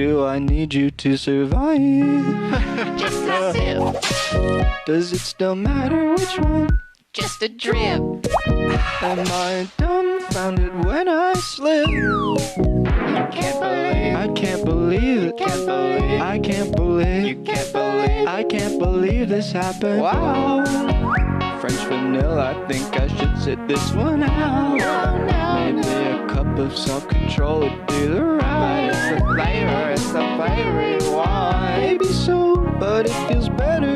do I need you to survive? Just a sip, Does it still matter which one? just a drip. Am I dumbfounded when I slip? You can't believe, I can't believe it. can't believe, I can't believe. you can't believe. I can't believe this happened. Wow. French vanilla, I think I should sit this one out. Maybe a cup of self-control would do the right. It's the flavor you want. Maybe so, but it feels better